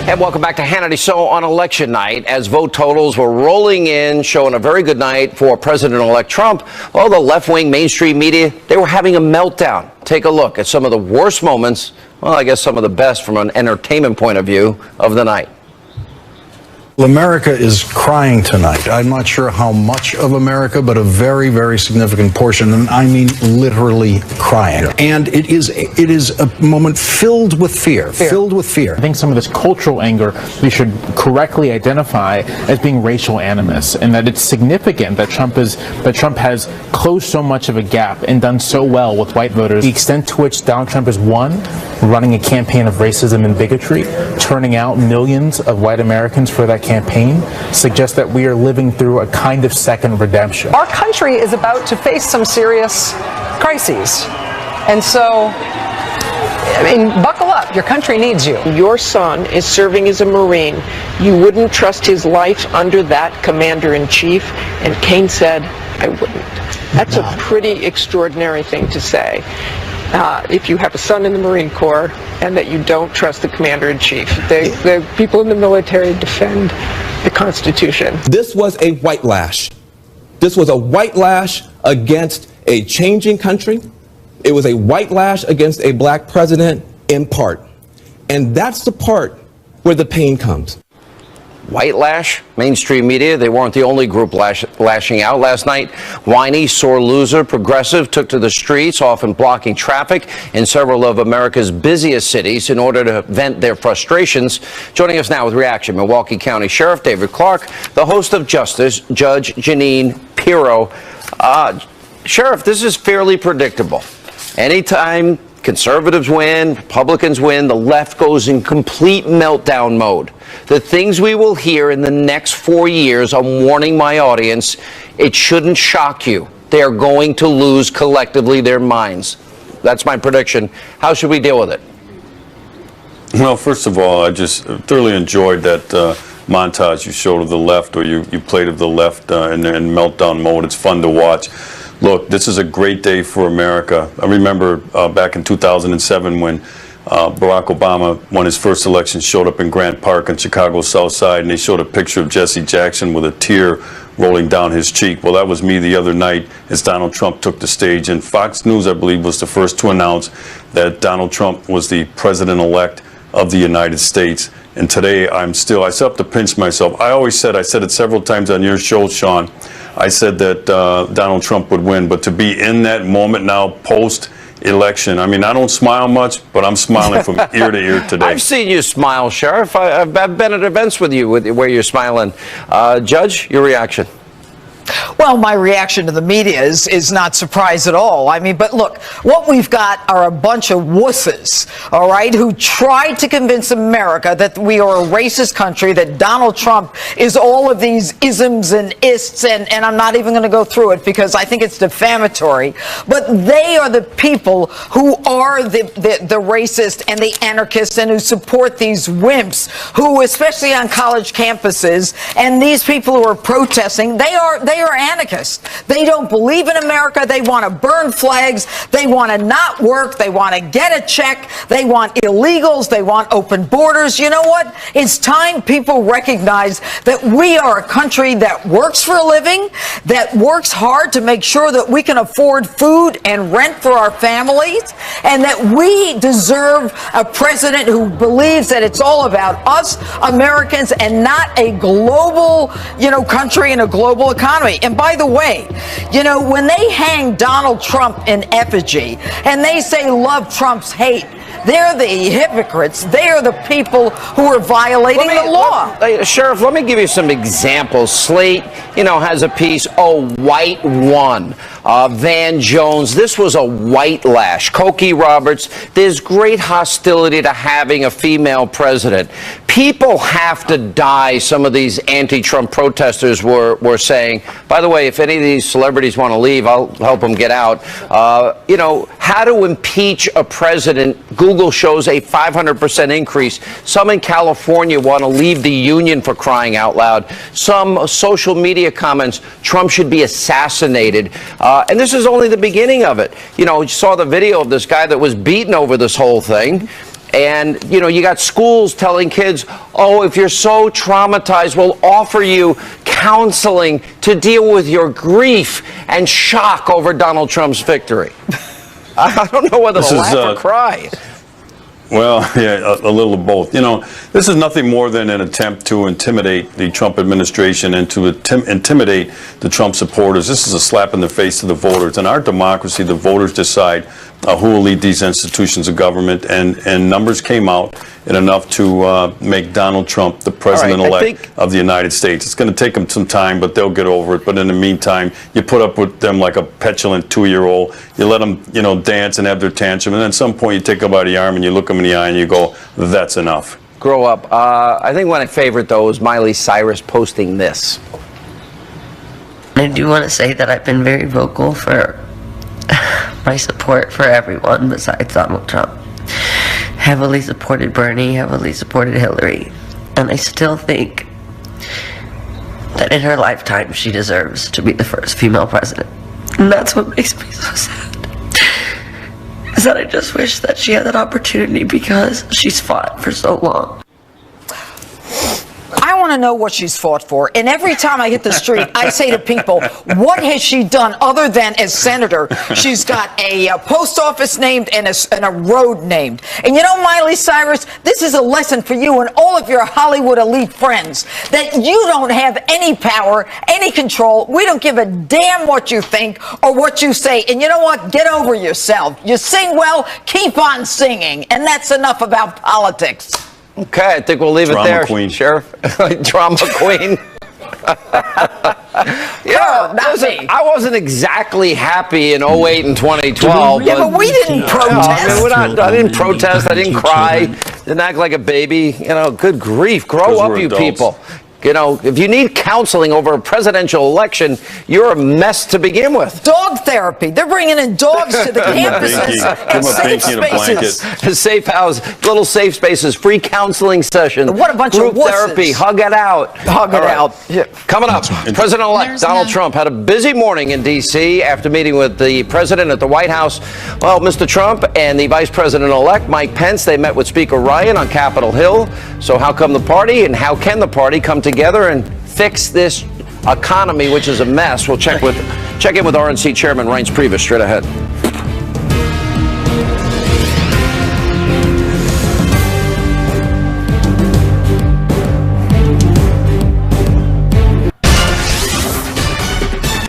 And welcome back to Hannity. So on election night, as vote totals were rolling in, showing a very good night for President-elect Trump, well, the left-wing mainstream media, they were having a meltdown. Take a look at some of the worst moments, well, I guess some of the best from an entertainment point of view of the night. America is crying tonight. I'm not sure how much of America, but a very, very significant portion, and I mean literally crying. Yeah. And it is a moment filled with fear. Filled with fear. I think some of this cultural anger we should correctly identify as being racial animus, and that it's significant that Trump has closed so much of a gap and done so well with white voters. The extent to which Donald Trump has won, running a campaign of racism and bigotry, turning out millions of white Americans for that campaign, suggests that we are living through a kind of second redemption. Our country is about to face some serious crises. And so, I mean, buckle up. Your country needs you. Your son is serving as a Marine. You wouldn't trust his life under that commander-in-chief. And Kane said, I wouldn't. That's a pretty extraordinary thing to say. If you have a son in the Marine Corps and that you don't trust the commander-in-chief. The people in the military defend the Constitution. This was a white lash. This was a white lash against a changing country. It was a white lash against a black president in part. And that's the part where the pain comes. White lash, mainstream media, they weren't the only group lashing out last night. Whiny, sore loser, progressive took to the streets, often blocking traffic in several of America's busiest cities in order to vent their frustrations. Joining us now with reaction, Milwaukee County Sheriff David Clark, the host of Justice, Judge Jeanine Pirro. Sheriff, this is fairly predictable. Anytime conservatives win, Republicans win, the left goes in complete meltdown mode. The things we will hear in the next 4 years, I'm warning my audience, it shouldn't shock you. They are going to lose collectively their minds. That's my prediction. How should we deal with it? Well, first of all, I just thoroughly enjoyed that montage you showed of the left, or you played of the left in meltdown mode. It's fun to watch. Look, this is a great day for America. I remember back in 2007 when Barack Obama won his first election, showed up in Grant Park on Chicago's South Side, and they showed a picture of Jesse Jackson with a tear rolling down his cheek. Well, that was me the other night as Donald Trump took the stage. And Fox News, I believe, was the first to announce that Donald Trump was the president-elect of the United States. And today I still have to pinch myself. I said it several times on your show, Sean, I said that Donald Trump would win, but to be in that moment now, post-election, I mean, I don't smile much, but I'm smiling from ear to ear today. I've seen you smile, Sheriff. I've been at events with you where you're smiling. Judge, your reaction? Well, my reaction to the media is not surprise at all. I mean, but look, what we've got are a bunch of wusses, all right, who tried to convince America that we are a racist country, that Donald Trump is all of these isms and ists, and I'm not even going to go through it because I think it's defamatory. But they are the people who are the racist and the anarchists and who support these wimps who, especially on college campuses, and these people who are protesting, they are anarchists. They don't believe in America. They want to burn flags. They want to not work. They want to get a check. They want illegals. They want open borders. You know what? It's time people recognize that we are a country that works for a living, that works hard to make sure that we can afford food and rent for our families, and that we deserve a president who believes that it's all about us, Americans, and not a global, country and a global economy. And by the way, when they hang Donald Trump in effigy and they say love Trump's hate, they're the hypocrites. They are the people who are violating the law. Sheriff, let me give you some examples. Slate, has a piece, white one. Van Jones, this was a white lash. Cokie Roberts, there's great hostility to having a female president. People have to die, some of these anti-Trump protesters were saying. By the way, if any of these celebrities want to leave, I'll help them get out. How to impeach a president. Google shows a 500% increase. Some in California want to leave the union, for crying out loud. Some social media comments, Trump should be assassinated. And this is only the beginning of it. You saw the video of this guy that was beaten over this whole thing. And, you know, you got schools telling kids, oh, if you're so traumatized, we'll offer you counseling to deal with your grief and shock over Donald Trump's victory. I don't know whether to laugh or cry. Well, yeah, a little of both. You know, this is nothing more than an attempt to intimidate the Trump administration and to intimidate the Trump supporters. This is a slap in the face to the voters. In our democracy, the voters decide who will lead these institutions of government, and numbers came out and enough to make Donald Trump the president-elect of the United States. It's going to take them some time, but they'll get over it. But in the meantime, you put up with them like a petulant 2-year-old. You let them, you know, dance and have their tantrum, and then at some point you take them by the arm and you look them in the eye and you go, that's enough. Grow up. I think my favorite, though, is Miley Cyrus posting this. I do want to say that I've been very vocal for my support for everyone besides Donald Trump. Heavily supported Bernie, heavily supported Hillary, and I still think that in her lifetime she deserves to be the first female president. And that's what makes me so sad, is that I just wish that she had that opportunity because she's fought for so long. I want to know what she's fought for. And every time I hit the street, I say to people, what has she done other than as senator? She's got a post office named and a road named. And you know, Miley Cyrus, this is a lesson for you and all of your Hollywood elite friends, that you don't have any power, any control. We don't give a damn what you think or what you say. And you know what? Get over yourself. You sing well, keep on singing. And that's enough about politics. Okay, I think we'll leave it there, Queen. Sheriff. Drama queen. Yeah, listen, I wasn't exactly happy in 08 and 2012. Yeah, but we didn't protest. I didn't protest. I didn't cry. Didn't act like a baby. You know, good grief. Grow up, you people. You know, if you need counseling over a presidential election, you're a mess to begin with. Dog therapy. They're bringing in dogs to the campuses and safe spaces. Safe house, little safe spaces, free counseling sessions. What a bunch group of wusses. therapy. Hug it out. Hug it out. Yeah. Coming up, President-elect Donald Trump had a busy morning in D.C. after meeting with the president at the White House. Well, Mr. Trump and the vice president-elect, Mike Pence, they met with Speaker Ryan on Capitol Hill. So how come the party and how can the party come together and fix this economy, which is a mess? We'll check in with RNC Chairman Reince Priebus straight ahead.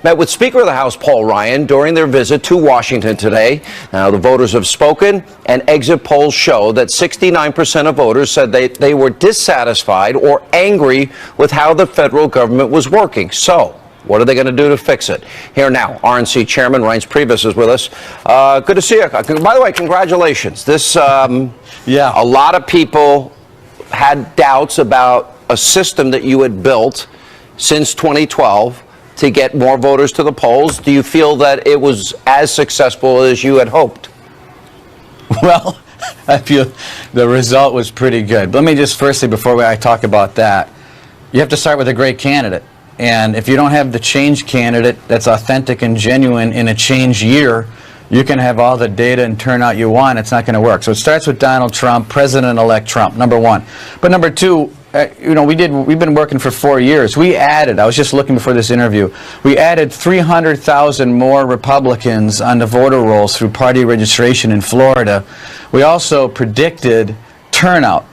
Met with Speaker of the House Paul Ryan during their visit to Washington today. Now, the voters have spoken, and exit polls show that 69% of voters said they were dissatisfied or angry with how the federal government was working. So, what are they going to do to fix it? Here now, RNC Chairman Reince Priebus is with us. Good to see you. By the way, congratulations. This, a lot of people had doubts about a system that you had built since 2012. To get more voters to the polls. Do you feel that it was as successful as you had hoped? Well, I feel the result was pretty good. Let me just firstly, before I talk about that, you have to start with a great candidate. And if you don't have the change candidate that's authentic and genuine in a change year, you can have all the data and turnout you want. It's not going to work. So it starts with Donald Trump, President-elect Trump, number one. But number two, you know, we've been working for 4 years. We added, I was just looking before this interview, we added 300,000 more Republicans on the voter rolls through party registration in Florida. We also predicted turnout.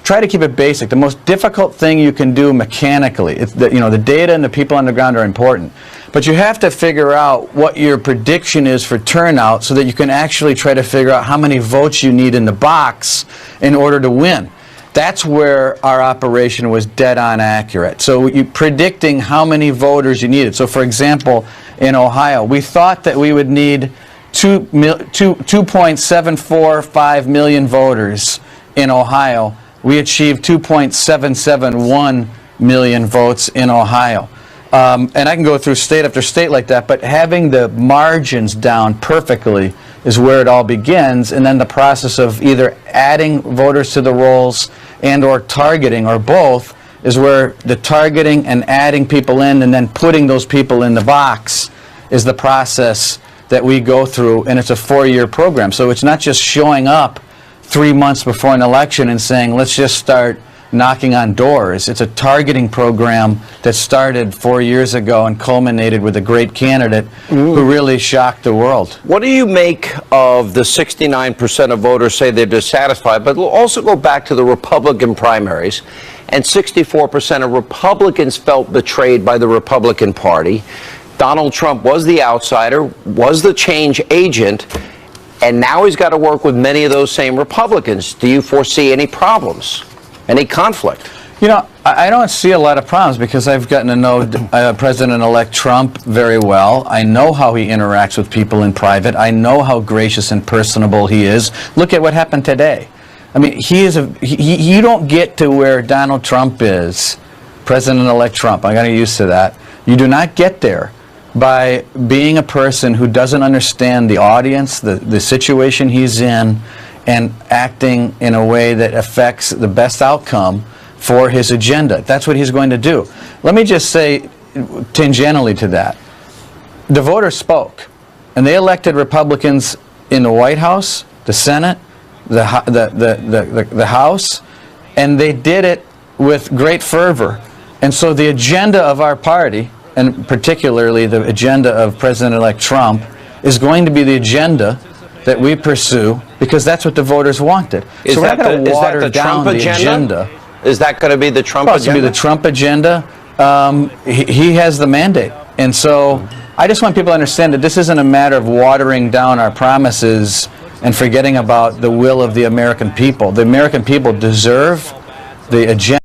Try to keep it basic. The most difficult thing you can do mechanically, the data and the people on the ground are important. But you have to figure out what your prediction is for turnout so that you can actually try to figure out how many votes you need in the box in order to win. That's where our operation was dead on accurate. So predicting how many voters you needed. So for example, in Ohio, we thought that we would need 2.745 million voters in Ohio. We achieved 2.771 million votes in Ohio. And I can go through state after state like that, but having the margins down perfectly is where it all begins, and then the process of either adding voters to the rolls and or targeting, or both, is where the targeting and adding people in and then putting those people in the box is the process that we go through, and it's a 4-year program. So it's not just showing up 3 months before an election and saying, let's just start knocking on doors. It's a targeting program that started 4 years ago and culminated with a great candidate who really shocked the world. What do you make of the 69% of voters say they're dissatisfied, but we'll also go back to the Republican primaries, and 64% of Republicans felt betrayed by the Republican Party. Donald Trump was the outsider, was the change agent, and now he's got to work with many of those same Republicans. Do you foresee any problems? Any conflict? You know, I don't see a lot of problems because I've gotten to know President-elect Trump very well. I know how he interacts with people in private. I know how gracious and personable he is. Look at what happened today. I mean, you don't get to where Donald Trump is, President-elect Trump. I got to get used to that. You do not get there by being a person who doesn't understand the audience, the situation he's in, and acting in a way that affects the best outcome for his agenda. That's what he's going to do. Let me just say, tangentially to that, the voters spoke, and they elected Republicans in the White House, the Senate, the House, and they did it with great fervor. And so the agenda of our party, and particularly the agenda of President-elect Trump, is going to be the agenda that we pursue, because that's what the voters wanted. Is so that we're not going to water the down Trump the agenda. Is that going to be the Trump Well, it's agenda? going to be the Trump agenda. He has the mandate. And so I just want people to understand that this isn't a matter of watering down our promises and forgetting about the will of the American people. The American people deserve the agenda.